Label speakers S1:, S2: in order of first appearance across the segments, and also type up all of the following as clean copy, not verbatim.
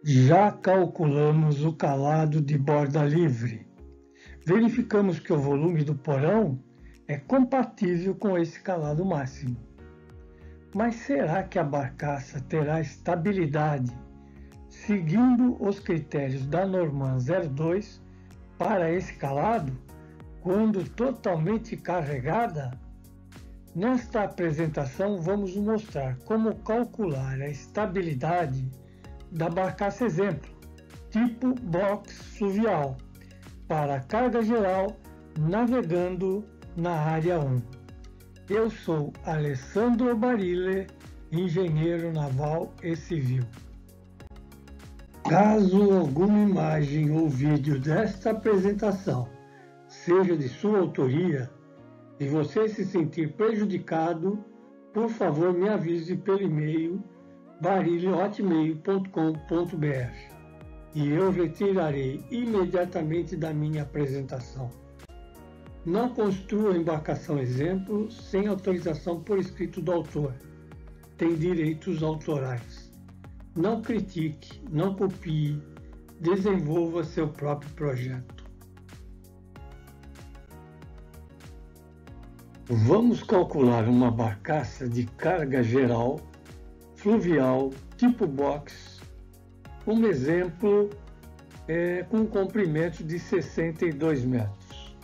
S1: Já calculamos o calado de borda livre. Verificamos que o volume do porão é compatível com esse calado máximo. Mas será que a barcaça terá estabilidade seguindo os critérios da Norman 02 para esse calado quando totalmente carregada? Nesta apresentação vamos mostrar como calcular a estabilidade da barcaça exemplo, tipo box fluvial, para carga geral navegando na área 1. Eu sou Alessandro Barile, engenheiro naval e civil. Caso alguma imagem ou vídeo desta apresentação seja de sua autoria e você se sentir prejudicado, por favor me avise pelo e-mail barile@hotmail.com.br e eu retirarei imediatamente da minha apresentação. Não construa embarcação exemplo sem autorização por escrito do autor. Tem direitos autorais. Não critique, não copie, desenvolva seu próprio projeto. Vamos calcular uma barcaça de carga geral, fluvial, tipo box. Um exemplo com um comprimento de 62 metros.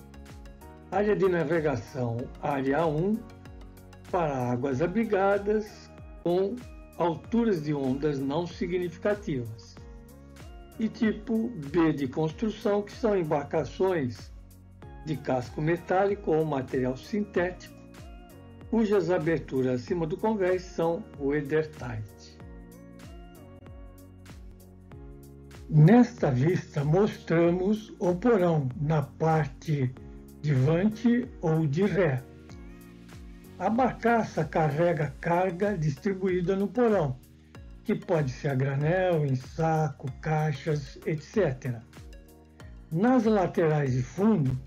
S1: Área de navegação, área 1, para águas abrigadas, com alturas de ondas não significativas. E tipo B de construção, que são embarcações de casco metálico ou material sintético, cujas aberturas acima do convés são weathertight. Nesta vista mostramos o porão na parte de vante ou de ré. A barcaça carrega carga distribuída no porão, que pode ser a granel, em saco, caixas, etc. Nas laterais e fundo,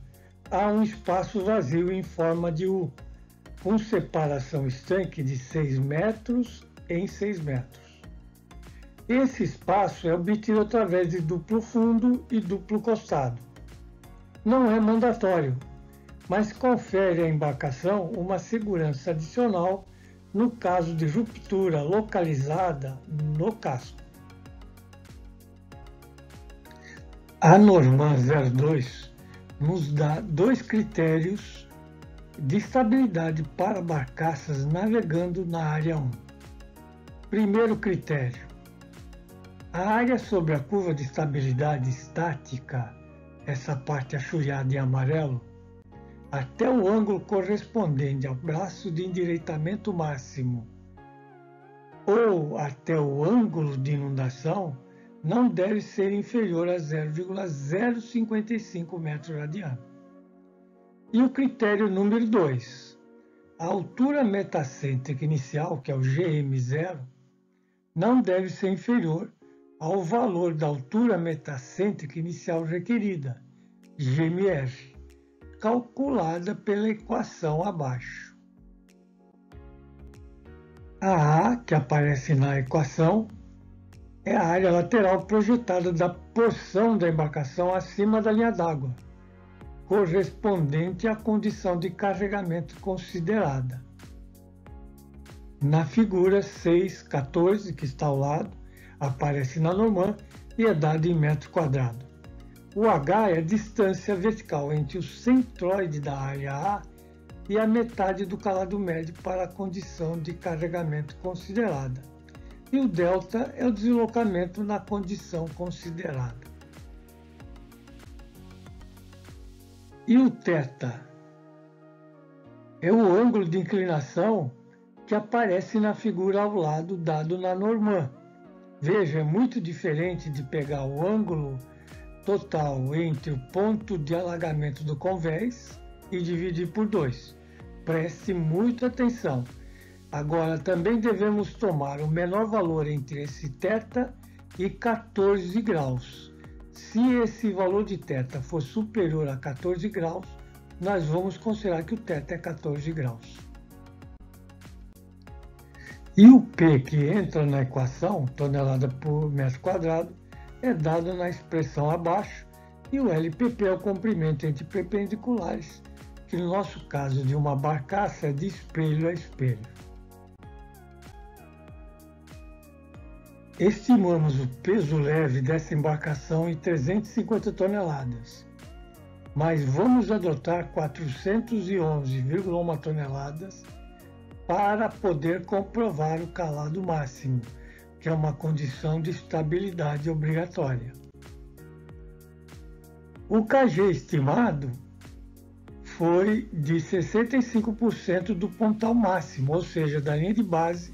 S1: há um espaço vazio em forma de U, com separação estanque de 6 metros em 6 metros. Esse espaço é obtido através de duplo fundo e duplo costado. Não é mandatório, mas confere à embarcação uma segurança adicional no caso de ruptura localizada no casco. A Norman 02 nos dá dois critérios de estabilidade para barcaças navegando na área 1. Primeiro critério: a área sobre a curva de estabilidade estática, essa parte achulhada em amarelo, até o ângulo correspondente ao braço de endireitamento máximo ou até o ângulo de inundação, não deve ser inferior a 0,055 metros radianos. E o critério número 2, a altura metacêntrica inicial, que é o GM0, não deve ser inferior ao valor da altura metacêntrica inicial requerida, GMR, calculada pela equação abaixo. A A, que aparece na equação, é a área lateral projetada da porção da embarcação acima da linha d'água, correspondente à condição de carregamento considerada. Na figura 6.14, que está ao lado, aparece na Norman e é dado em metro quadrado. O H é a distância vertical entre o centroide da área A e a metade do calado médio para a condição de carregamento considerada. E o delta é o deslocamento na condição considerada. E o θ é o ângulo de inclinação que aparece na figura ao lado dado na Norman. Veja, é muito diferente de pegar o ângulo total entre o ponto de alagamento do convés e dividir por 2. Preste muita atenção. Agora, também devemos tomar o menor valor entre esse θ e 14 graus. Se esse valor de θ for superior a 14 graus, nós vamos considerar que o θ é 14 graus. E o P que entra na equação, tonelada por metro quadrado, é dado na expressão abaixo, e o LPP é o comprimento entre perpendiculares, que no nosso caso de uma barcaça é de espelho a espelho. Estimamos o peso leve dessa embarcação em 350 toneladas, mas vamos adotar 411,1 toneladas para poder comprovar o calado máximo, que é uma condição de estabilidade obrigatória. O KG estimado foi de 65% do pontal máximo, ou seja, da linha de base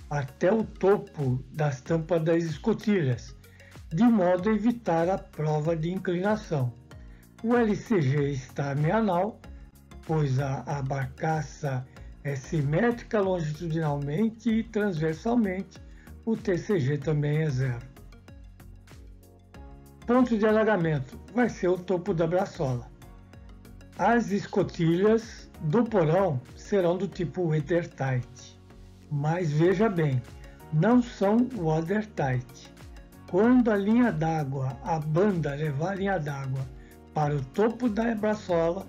S1: até o topo das tampas das escotilhas, de modo a evitar a prova de inclinação. O LCG está a meia nau, pois a barcaça é simétrica longitudinalmente e transversalmente, o TCG também é 0. Ponto de alagamento vai ser o topo da braçola. As escotilhas do porão serão do tipo watertight. Mas veja bem, não são watertight. Quando a linha d'água, a banda levar a linha d'água para o topo da braçola,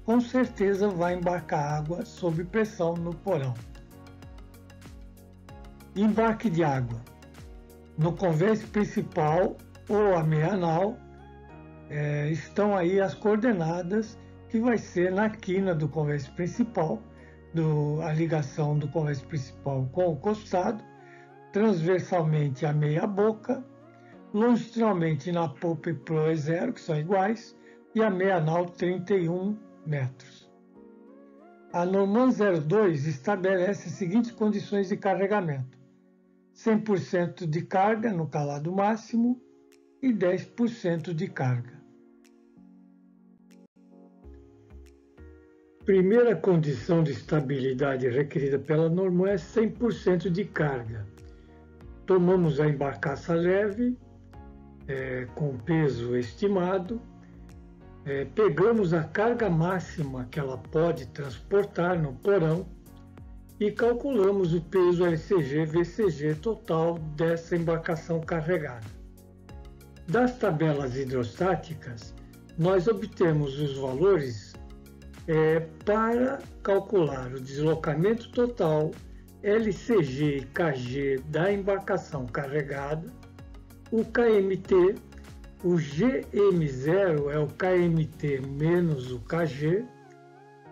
S1: com certeza vai embarcar água sob pressão no porão. Embarque de água. No convés principal ou a meia nau, estão aí as coordenadas que vai ser na quina do convés principal, a ligação do convés principal com o costado, transversalmente a meia boca, longitudinalmente na polpa e proa 0, que são iguais, e a meia nau 31 metros. A Norman 02 estabelece as seguintes condições de carregamento: 100% de carga no calado máximo e 10% de carga. Primeira condição de estabilidade requerida pela Norman é 100% de carga. Tomamos a embarcaça leve, com peso estimado, pegamos a carga máxima que ela pode transportar no porão e calculamos o peso LCG/VCG total dessa embarcação carregada. Das tabelas hidrostáticas, nós obtemos os valores para calcular o deslocamento total, LCG e KG da embarcação carregada, o KMT, o GM0 é o KMT menos o KG,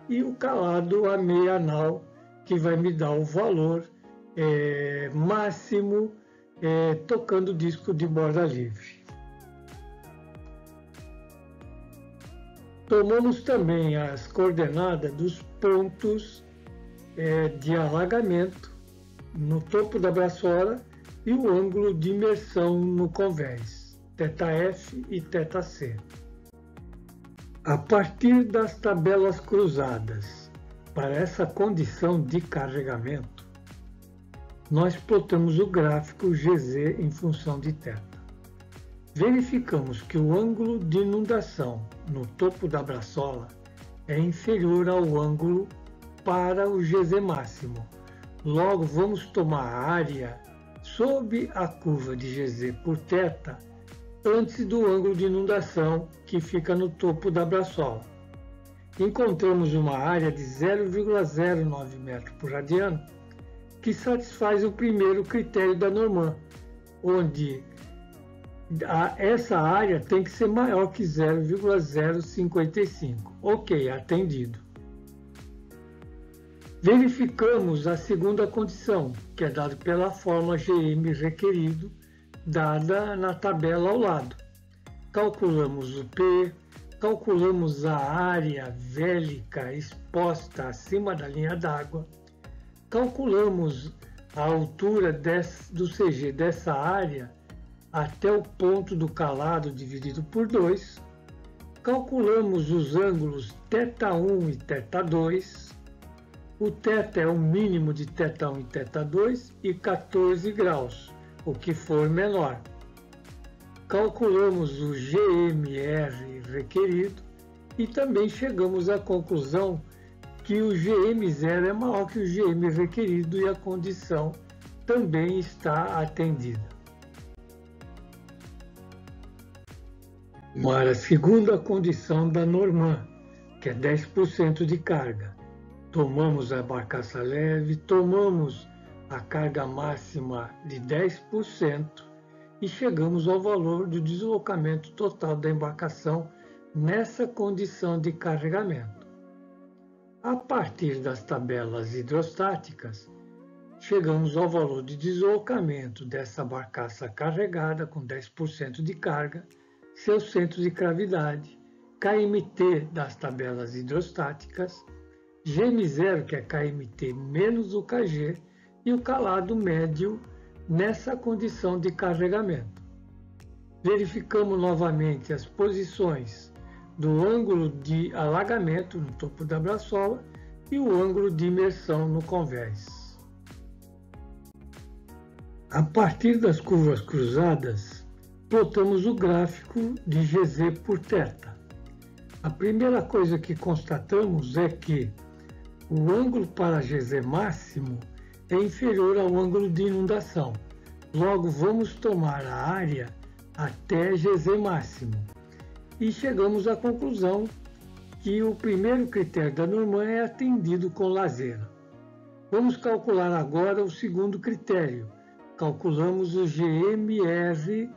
S1: e o calado a meia nau, que vai me dar o valor máximo tocando disco de borda livre. Tomamos também as coordenadas dos pontos de alagamento no topo da braçola e o ângulo de imersão no convés, θF e θC. A partir das tabelas cruzadas para essa condição de carregamento, nós plotamos o gráfico GZ em função de θ. Verificamos que o ângulo de inundação no topo da braçola é inferior ao ângulo para o GZ máximo. Logo, vamos tomar a área sob a curva de GZ por θ antes do ângulo de inundação que fica no topo da braçola. Encontramos uma área de 0,09 metro por radiano, que satisfaz o primeiro critério da Norman, onde essa área tem que ser maior que 0,055. Ok, atendido. Verificamos a segunda condição, que é dada pela fórmula GM requerido, dada na tabela ao lado. Calculamos o P, calculamos a área vélica exposta acima da linha d'água, calculamos a altura do CG dessa área até o ponto do calado dividido por 2, calculamos os ângulos θ1 e θ2, o θ é o mínimo de θ1 e θ2 e 14 graus, o que for menor. Calculamos o GMR requerido e também chegamos à conclusão que o GM0 é maior que o GM requerido e a condição também está atendida. Para a segunda condição da Normand, que é 10% de carga. Tomamos a barcaça leve, tomamos a carga máxima de 10% e chegamos ao valor do deslocamento total da embarcação nessa condição de carregamento. A partir das tabelas hidrostáticas, chegamos ao valor de deslocamento dessa barcaça carregada com 10% de carga, seu centro de gravidade, KMT das tabelas hidrostáticas, GM0, que é KMT menos o KG, e o calado médio nessa condição de carregamento. Verificamos novamente as posições do ângulo de alagamento no topo da braçola e o ângulo de imersão no convés. A partir das curvas cruzadas, plotamos o gráfico de GZ por θ. A primeira coisa que constatamos é que o ângulo para GZ máximo é inferior ao ângulo de inundação. Logo, vamos tomar a área até GZ máximo. E chegamos à conclusão que o primeiro critério da Normand é atendido com lazeira. Vamos calcular agora o segundo critério. Calculamos o GMR,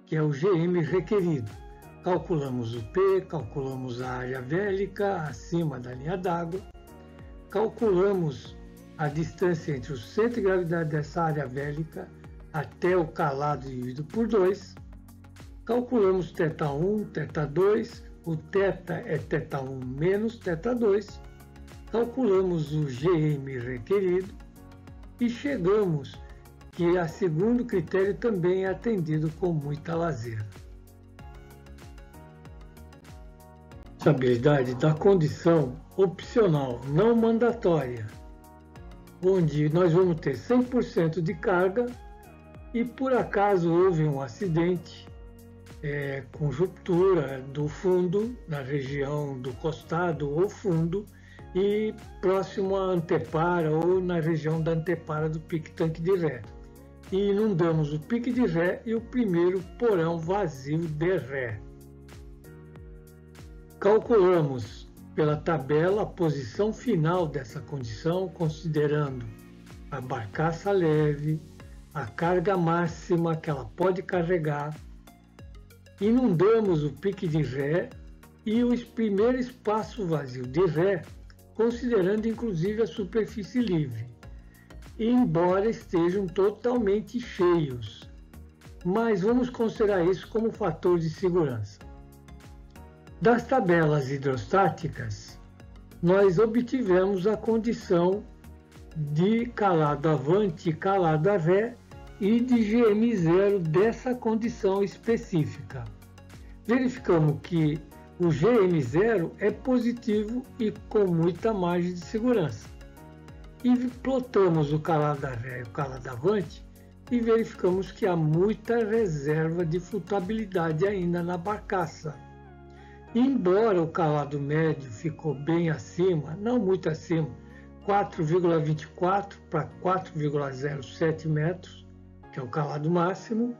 S1: que é o GM requerido. Calculamos o P, calculamos a área vélica acima da linha d'água, calculamos a distância entre o centro de gravidade dessa área vélica até o calado dividido por 2, calculamos θ1, θ2, o θ é θ1 menos θ2, calculamos o GM requerido e chegamos que o segundo critério também é atendido com muita lazeira. Estabilidade da condição opcional não mandatória, onde nós vamos ter 100% de carga e por acaso houve um acidente com ruptura do fundo, na região do costado ou fundo, e próximo à antepara ou na região da antepara do pique tanque de ré. E inundamos o pique de ré e o primeiro porão vazio de ré. Calculamos pela tabela a posição final dessa condição, considerando a barcaça leve, a carga máxima que ela pode carregar, inundamos o pique de ré e o primeiro espaço vazio de ré, considerando inclusive a superfície livre, embora estejam totalmente cheios, mas vamos considerar isso como fator de segurança. Das tabelas hidrostáticas, nós obtivemos a condição de calado avante e calado a ré e de GM0 dessa condição específica. Verificamos que o GM0 é positivo e com muita margem de segurança. E plotamos o calado a ré e o calado avante e verificamos que há muita reserva de flutuabilidade ainda na barcaça. Embora o calado médio ficou bem acima, não muito acima, 4,24 para 4,07 metros, que é o calado máximo,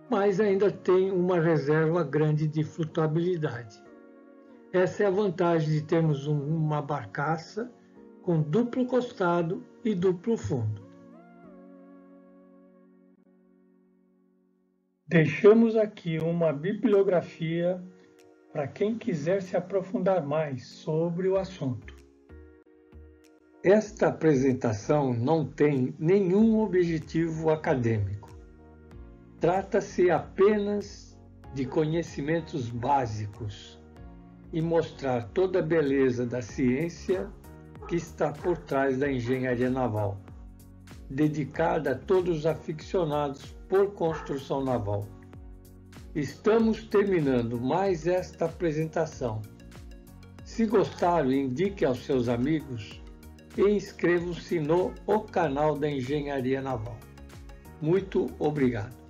S1: mas ainda tem uma reserva grande de flutuabilidade. Essa é a vantagem de termos uma barcaça com duplo costado e duplo fundo. Deixamos aqui uma bibliografia para quem quiser se aprofundar mais sobre o assunto. Esta apresentação não tem nenhum objetivo acadêmico. Trata-se apenas de conhecimentos básicos e mostrar toda a beleza da ciência que está por trás da engenharia naval, dedicada a todos os aficionados por construção naval. Estamos terminando mais esta apresentação. Se gostaram, indique aos seus amigos e inscrevam-se no canal da Engenharia Naval. Muito obrigado.